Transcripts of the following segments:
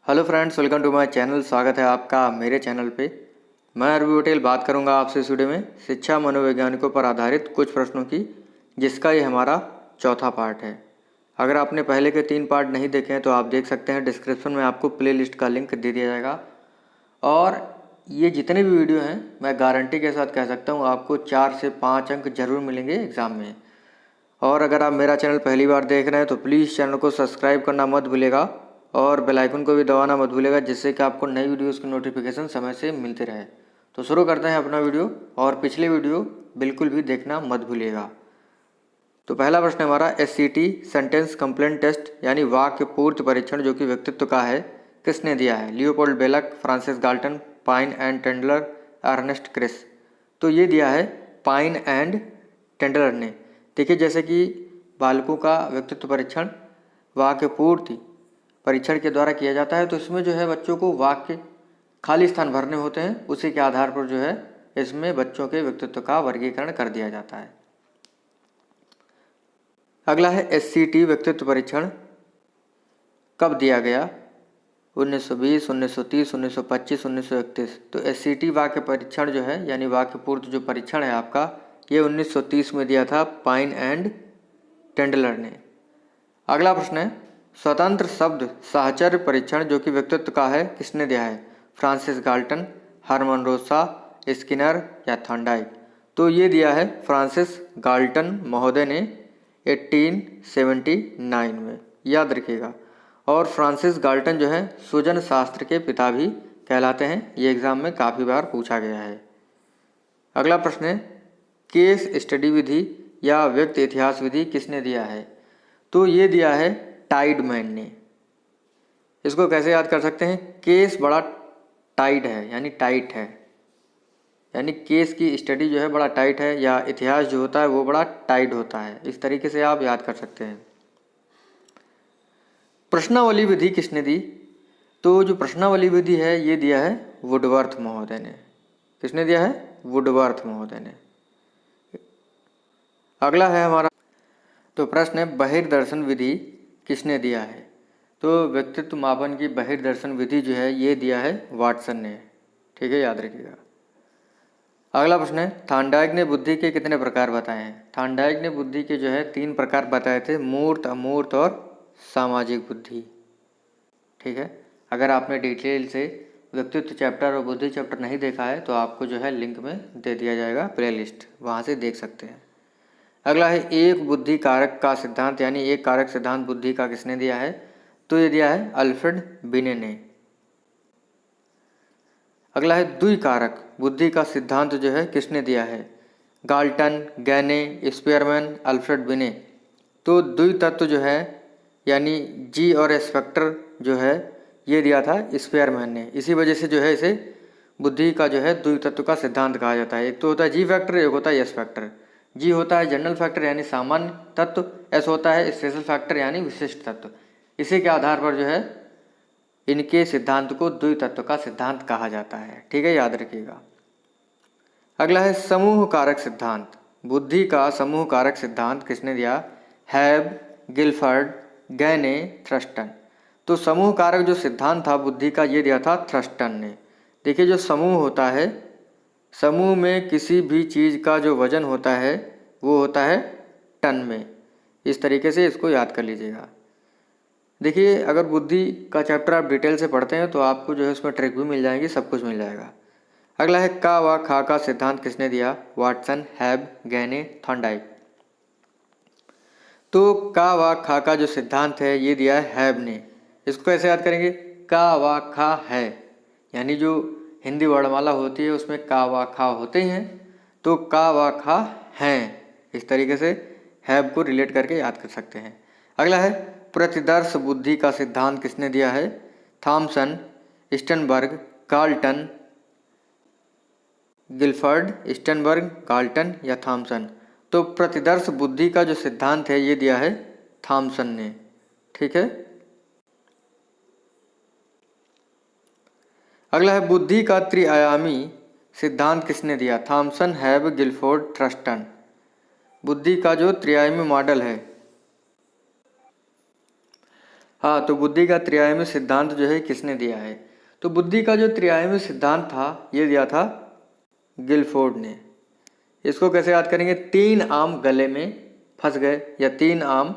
Hello friends, welcome to my channel. स्वागत है आपका मेरे चैनल पे। मैं अरबी पटेल बात करूंगा आपसे इस वीडियो में शिक्षा मनोवैज्ञानिकों पर आधारित कुछ प्रश्नों की, जिसका ये हमारा चौथा पार्ट है। अगर आपने पहले के 3 पार्ट नहीं देखे हैं तो आप देख सकते हैं, डिस्क्रिप्शन में आपको प्लेलिस्ट का लिंक दे दिया जाएगा। और ये जितने भी वीडियो हैं मैं गारंटी के साथ कह सकता हूँ आपको 4 से 5 अंक जरूर मिलेंगे एग्ज़ाम में। और अगर आप मेरा चैनल पहली बार देख रहे हैं तो प्लीज़ चैनल को सब्सक्राइब करना मत भूलिएगा और बेल आइकन को भी दबाना मत भूलिएगा, जिससे कि आपको नई वीडियोस की नोटिफिकेशन समय से मिलते रहे। तो शुरू करते हैं अपना वीडियो, और पिछले वीडियो बिल्कुल भी देखना मत भूलिएगा। तो पहला प्रश्न हमारा SCT सेंटेंस कंप्लेंट टेस्ट यानी वाक्य पूर्ति परीक्षण जो कि व्यक्तित्व का है, किसने दिया है? Leopold Bellak, Francis Galton, Pine and Tendler, Ernest Kris. तो ये दिया है पाइन एंड टेंडलर ने। देखिए, जैसे कि बालकों का व्यक्तित्व परीक्षण वाक्य पूर्ति परीक्षण के द्वारा किया जाता है, तो इसमें जो है बच्चों को वाक्य खाली स्थान भरने होते हैं, उसी के आधार पर जो है इसमें बच्चों के व्यक्तित्व का वर्गीकरण कर दिया जाता है। अगला है SCT व्यक्तित्व परीक्षण कब दिया गया? 1920, 1930, 1925, 1931। तो SCT वाक्य परीक्षण जो है यानी वाक्य पूर्ति जो परीक्षण है आपका, ये 1930 में दिया था पाइन एंड टेंडलर ने। अगला प्रश्न है स्वतंत्र शब्द साहचर्य परीक्षण जो कि व्यक्तित्व का है, किसने दिया है? फ्रांसिस गाल्टन, हरमन रोसा, स्किनर या थॉर्नडाइक। तो ये दिया है फ्रांसिस गाल्टन महोदय ने 1879 में, याद रखिएगा। और फ्रांसिस गाल्टन जो है सूजन शास्त्र के पिता भी कहलाते हैं, ये एग्जाम में काफ़ी बार पूछा गया है। अगला प्रश्न है केस स्टडी विधि या व्यक्त इतिहास विधि किसने दिया है? तो ये दिया है टाइडमैन ने। इसको कैसे याद कर सकते हैं? केस बड़ा टाइट है यानी टाइट है, यानी केस की स्टडी जो है बड़ा टाइट है, या इतिहास जो होता है वो बड़ा टाइट होता है। इस तरीके से आप याद कर सकते हैं। प्रश्नावली विधि किसने दी? तो जो प्रश्नावली विधि है ये दिया है वुडवर्थ महोदय ने। किसने दिया है? वुडवर्थ महोदय ने। अगला है हमारा, तो प्रश्न है बहिर्दर्शन विधि किसने दिया है? तो व्यक्तित्व मापन की बहिर्दर्शन विधि जो है ये दिया है वाटसन ने। ठीक है, याद रखिएगा। अगला प्रश्न है थॉर्नडाइक ने बुद्धि के कितने प्रकार बताए हैं? थॉर्नडाइक ने बुद्धि के जो है 3 प्रकार बताए थे, मूर्त, अमूर्त और सामाजिक बुद्धि। ठीक है, अगर आपने डिटेल से व्यक्तित्व चैप्टर और बुद्धि चैप्टर नहीं देखा है तो आपको जो है लिंक में दे दिया जाएगा प्लेलिस्ट, वहाँ से देख सकते हैं। अगला है एक बुद्धि कारक का सिद्धांत यानी एक कारक सिद्धांत बुद्धि का किसने दिया है? तो ये दिया है अल्फ्रेड बिने ने। अगला है द्विकारक बुद्धि का सिद्धांत जो है किसने दिया है? गाल्टन, गैने, स्पीयरमैन, अल्फ्रेड बिने। तो द्वितत्व जो है यानी जी और एस फैक्टर जो है ये दिया था स्पीयरमैन ने। इसी वजह से जो है इसे बुद्धि का जो है द्वितत्व का सिद्धांत कहा जाता है। एक तो होता है जी फैक्टर, एक होता है एस फैक्टर। जी होता है जनरल फैक्टर यानी सामान्य तत्व, एस होता है स्पेशल फैक्टर यानी विशिष्ट तत्व। इसी के आधार पर जो है इनके सिद्धांत को द्वितत्व का सिद्धांत कहा जाता है। ठीक है, याद रखिएगा। अगला है समूह कारक सिद्धांत। बुद्धि का समूह कारक सिद्धांत किसने दिया? हैब, गिलफर्ड, गैने, थ्रस्टन। तो समूह कारक जो सिद्धांत था बुद्धि का ये दिया था थ्रस्टन ने। देखिए, जो समूह होता है, समूह में किसी भी चीज़ का जो वजन होता है वो होता है टन में। इस तरीके से इसको याद कर लीजिएगा। देखिए, अगर बुद्धि का चैप्टर आप डिटेल से पढ़ते हैं तो आपको जो है उसमें ट्रिक भी मिल जाएंगी, सब कुछ मिल जाएगा। अगला है का व खा का सिद्धांत किसने दिया? वाटसन, हैब, गैने, थॉर्नडाइक। तो का व खा का जो सिद्धांत है ये दिया है हैब ने। इसको कैसे याद करेंगे? का व खा है यानी जो हिंदी वर्णमाला होती है उसमें का व खा होते हैं, तो का व खा हैं। इस तरीके से हैब को रिलेट करके याद कर सकते हैं। अगला है प्रतिदर्श बुद्धि का सिद्धांत किसने दिया है? Thomson, Sternberg, Galton, Guilford, Sternberg, Galton या थॉमसन। तो प्रतिदर्श बुद्धि का जो सिद्धांत है ये दिया है थॉमसन ने। ठीक है। अगला है बुद्धि का त्रिआयामी सिद्धांत किसने दिया? थॉमसन, हैब, गिलफोर्ड, थ्रस्टन। बुद्धि का जो त्रिआयामी मॉडल है। हाँ, तो बुद्धि का त्रिआयामी सिद्धांत जो है किसने दिया है? तो बुद्धि का जो त्रिआयामी सिद्धांत था ये दिया था गिलफोर्ड ने। इसको कैसे याद करेंगे? 3 आम गले में फंस गए या 3 आम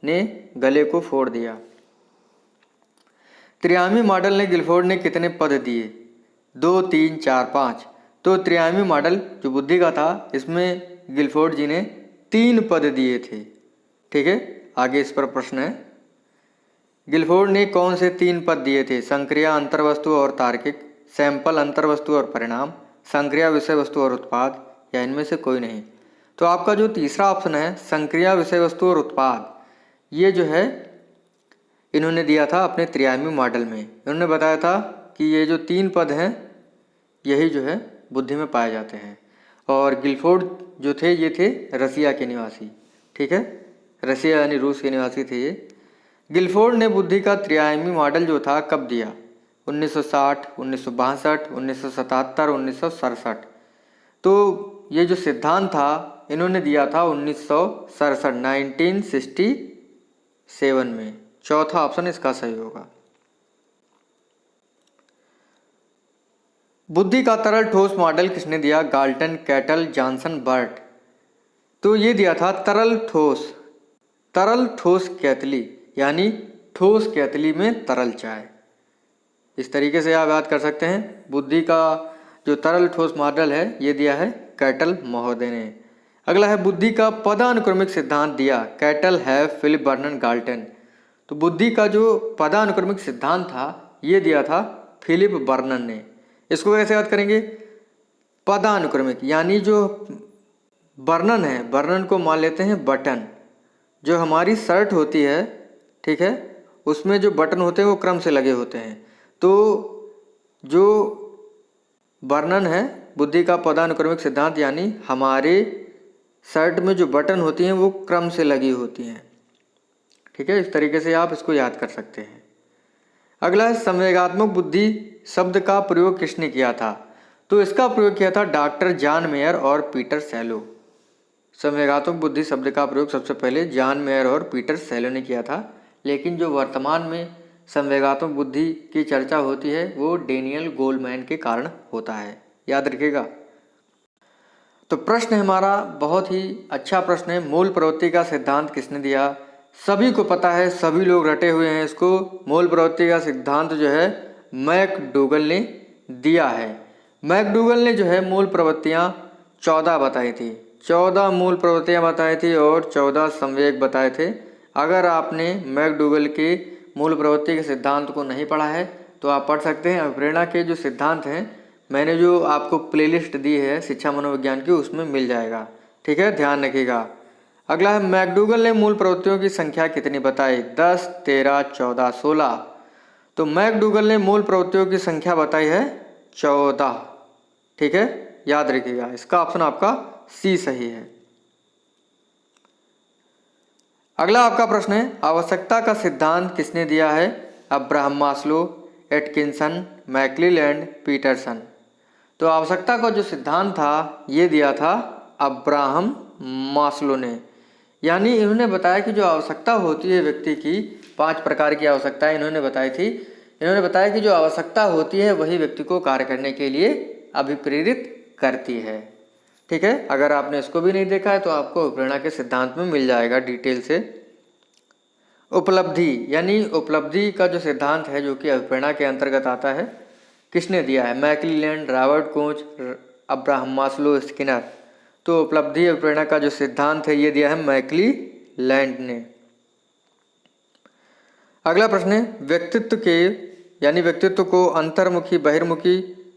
ने गले को फोड़ दिया। त्रिआयामी मॉडल ने गिलफोर्ड ने कितने पद दिए? 2, 3, 4, 5। तो त्रिआयामी मॉडल जो बुद्धि का था इसमें गिलफोर्ड जी ने 3 पद दिए थे। ठीक है, आगे इस पर प्रश्न है। गिलफोर्ड ने कौन से 3 पद दिए थे? संक्रिया, अंतर्वस्तु और तार्किक, सैंपल, अंतर्वस्तु और परिणाम, संक्रिया, विषय वस्तु और उत्पाद, या इनमें से कोई नहीं। तो आपका जो तीसरा ऑप्शन है संक्रिया, विषय वस्तु और उत्पाद, ये जो है इन्होंने दिया था अपने त्रिआयामी मॉडल में। इन्होंने बताया था कि ये जो 3 पद हैं यही जो है बुद्धि में पाए जाते हैं। और गिलफोर्ड जो थे ये थे रसिया के निवासी। ठीक है, रसिया यानी रूस के निवासी थे ये। गिलफोर्ड ने बुद्धि का त्रिआयामी मॉडल जो था कब दिया? 1960, 1962, 1977, 1967। तो ये जो सिद्धांत था इन्होंने दिया था 1967, 1967 में। चौथा ऑप्शन इसका सही होगा। बुद्धि का तरल ठोस मॉडल किसने दिया? Galton, Cattell, Johnson, Burt. तो ये दिया था तरल ठोस केतली, यानी ठोस केतली में तरल चाय। इस तरीके से आप याद कर सकते हैं। बुद्धि का जो तरल ठोस मॉडल है ये दिया है कैटल महोदय ने। अगला है बुद्धि का पदानुक्रमिक सिद्धांत दिया कैटल है फिलिप बर्नन गाल्टन। तो बुद्धि का जो पदानुक्रमिक सिद्धांत था ये दिया था फिलिप बर्नन ने। इसको कैसे याद करेंगे? पदानुक्रमिक यानी जो बर्नन है, बर्नन को मान लेते हैं बटन। जो हमारी शर्ट होती है, ठीक है, उसमें जो बटन होते हैं वो क्रम से लगे होते हैं। तो जो वर्णन है बुद्धि का पदानुक्रमिक सिद्धांत, यानी हमारे शर्ट में जो बटन होती हैं वो क्रम से लगी होती हैं। ठीक है, इस तरीके से आप इसको याद कर सकते हैं। अगला है संवेगात्मक बुद्धि शब्द का प्रयोग किसने किया था? तो इसका प्रयोग किया था डॉक्टर जॉन मेयर और पीटर सेलो। संवेगात्मक बुद्धि शब्द का प्रयोग सबसे पहले जॉन मेयर और पीटर सेलो ने किया था। लेकिन जो वर्तमान में संवेगात्मक बुद्धि की चर्चा होती है वो डेनियल गोलमैन के कारण होता है, याद रखिएगा। तो प्रश्न हमारा बहुत ही अच्छा प्रश्न है। मूल प्रवृत्ति का सिद्धांत किसने दिया? सभी को पता है, सभी लोग रटे हुए हैं इसको। मूल प्रवृत्ति का सिद्धांत जो है मैकडूगल ने दिया है। मैकडूगल ने जो है मूल प्रवृत्तियाँ 14 बताई थी। 14 मूल प्रवृत्तियाँ बताई थी और 14 संवेग बताए थे। अगर आपने मैकडूगल के मूल प्रवृत्ति के सिद्धांत को नहीं पढ़ा है तो आप पढ़ सकते हैं। अभिप्रेरणा के जो सिद्धांत हैं मैंने जो आपको प्लेलिस्ट दी है शिक्षा मनोविज्ञान की, उसमें मिल जाएगा। ठीक है, ध्यान रखिएगा। अगला है मैकडूगल ने मूल प्रवृत्तियों की संख्या कितनी बताई? 10, 13, 14, 16। तो मैकडूगल ने मूल प्रवृत्तियों की संख्या बताई है 14। ठीक है, याद रखिएगा। इसका ऑप्शन आपका सी सही है। अगला आपका प्रश्न है आवश्यकता का सिद्धांत किसने दिया है? Abraham Maslow, Atkinson, McClelland, Peterson. तो आवश्यकता का जो सिद्धांत था ये दिया था अब्राहम मास्लो ने। यानी इन्होंने बताया कि जो आवश्यकता होती है व्यक्ति की, 5 प्रकार की आवश्यकताएं इन्होंने बताई थी। इन्होंने बताया कि जो आवश्यकता होती है वही व्यक्ति को कार्य करने के लिए अभिप्रेरित करती है। ठीक है, अगर आपने इसको भी नहीं देखा है तो आपको अभिप्रेरणा के सिद्धांत में मिल जाएगा डिटेल से। उपलब्धि, यानी उपलब्धि का जो सिद्धांत है जो कि अभिप्रेरणा के अंतर्गत आता है, किसने दिया है? McClelland, Robert Koch, Abraham Maslow, Skinner. तो उपलब्धि अभिप्रेरणा का जो सिद्धांत है ये दिया है मैक्लीलैंड ने। अगला प्रश्न है व्यक्तित्व के यानी व्यक्तित्व को अंतर्मुखी, बहिर्मुखी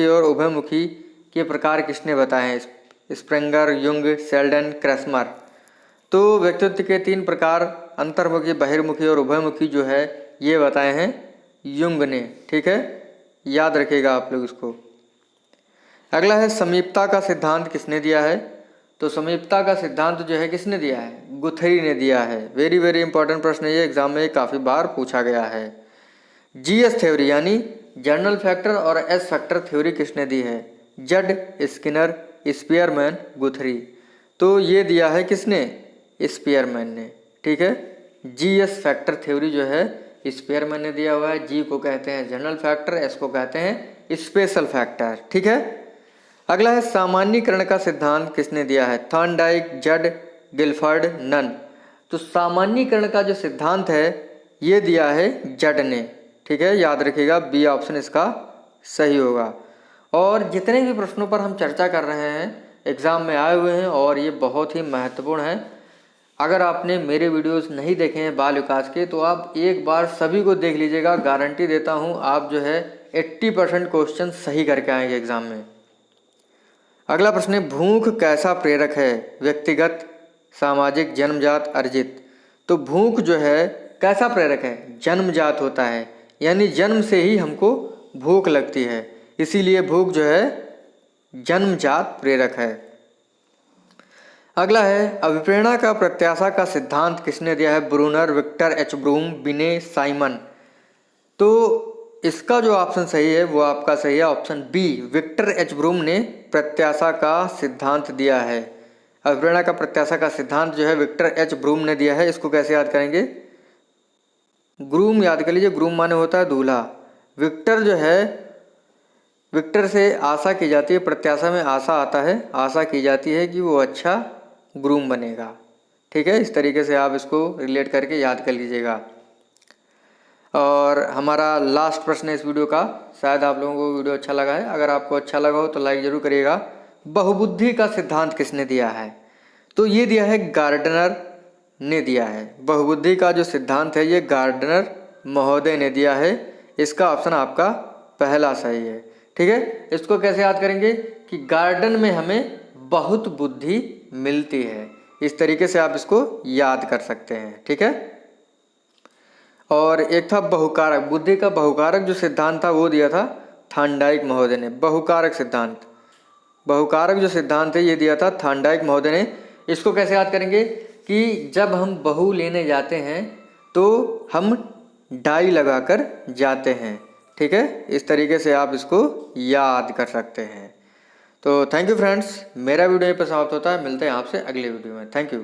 और उभयमुखी के प्रकार किसने बताए हैं? स्प्रेंगर, युंग, शेल्डन, क्रैस्मर। तो व्यक्तित्व के 3 प्रकार अंतर्मुखी, बहिर्मुखी और उभयमुखी जो है ये बताए हैं युंग ने। ठीक है, याद रखिएगा आप लोग इसको। अगला है समीपता का सिद्धांत किसने दिया है? तो समीपता का सिद्धांत जो है किसने दिया है? गुथरी ने दिया है। वेरी वेरी इंपॉर्टेंट प्रश्न है ये, एग्जाम में काफ़ी बार पूछा गया है। जीएस थ्योरी यानी जनरल फैक्टर और एस फैक्टर थ्योरी किसने दी है? जड, स्किनर, स्पीयरमैन, गुथरी। तो ये दिया है किसने? स्पीयरमैन ने। ठीक है, GS फैक्टर थ्योरी जो है स्पेयरमैन ने दिया हुआ है। G को कहते हैं जनरल फैक्टर, S को कहते हैं स्पेशल फैक्टर। ठीक है, अगला है सामान्यीकरण का सिद्धांत किसने दिया है? थॉर्नडाइक, जड, गिलफर्ड, नन। तो सामान्यीकरण का जो सिद्धांत है ये दिया है जड ने। ठीक है, याद रखिएगा बी ऑप्शन इसका सही होगा। और जितने भी प्रश्नों पर हम चर्चा कर रहे हैं एग्ज़ाम में आए हुए हैं और ये बहुत ही महत्वपूर्ण है। अगर आपने मेरे वीडियोस नहीं देखे हैं बाल विकास के तो आप एक बार सभी को देख लीजिएगा। गारंटी देता हूँ आप जो है 80% क्वेश्चन सही करके आएंगे एग्ज़ाम में। अगला प्रश्न है भूख कैसा प्रेरक है? व्यक्तिगत, सामाजिक, जन्मजात, अर्जित। तो भूख जो है कैसा प्रेरक है? जन्मजात होता है, यानी जन्म से ही हमको भूख लगती है, इसीलिए भूख जो है जन्मजात प्रेरक है। अगला है अभिप्रेरणा का प्रत्याशा का सिद्धांत किसने दिया है? ब्रूनर, विक्टर एच ब्रूम, बिने, साइमन। तो इसका जो ऑप्शन सही है वो आपका सही है option B, Victor H Vroom ने प्रत्याशा का सिद्धांत दिया है। अभिप्रेरणा का प्रत्याशा का सिद्धांत जो है विक्टर एच ब्रूम ने दिया है। इसको कैसे याद करेंगे? ग्रूम याद कर लीजिए, ग्रूम माने होता है दूल्हा। विक्टर जो है, विक्टर से आशा की जाती है, प्रत्याशा में आशा आता है, आशा की जाती है कि वो अच्छा ग्रूम बनेगा। ठीक है, इस तरीके से आप इसको रिलेट करके याद कर लीजिएगा। और हमारा लास्ट प्रश्न है इस वीडियो का, शायद आप लोगों को वीडियो अच्छा लगा है। अगर आपको अच्छा लगा हो तो लाइक ज़रूर करिएगा। बहुबुद्धि का सिद्धांत किसने दिया है? तो ये दिया है गार्डनर ने दिया है। बहुबुद्धि का जो सिद्धांत है ये गार्डनर महोदय ने दिया है। इसका ऑप्शन आपका पहला सही है। ठीक है, इसको कैसे याद करेंगे कि गार्डन में हमें बहुत बुद्धि मिलती है। इस तरीके से आप इसको याद कर सकते हैं। ठीक है, और एक था बहुकारक, बुद्धि का बहुकारक जो सिद्धांत था वो दिया था थॉर्नडाइक महोदय ने। बहुकारक सिद्धांत, बहुकारक जो सिद्धांत है ये दिया था थॉर्नडाइक महोदय ने। इसको कैसे याद करेंगे कि जब हम बहू लेने जाते हैं तो हम डाई लगाकर जाते हैं। ठीक है, इस तरीके से आप इसको याद कर सकते हैं। तो थैंक यू फ्रेंड्स, मेरा वीडियो यहीं पर समाप्त होता है। मिलते हैं आपसे अगले वीडियो में। Thank you.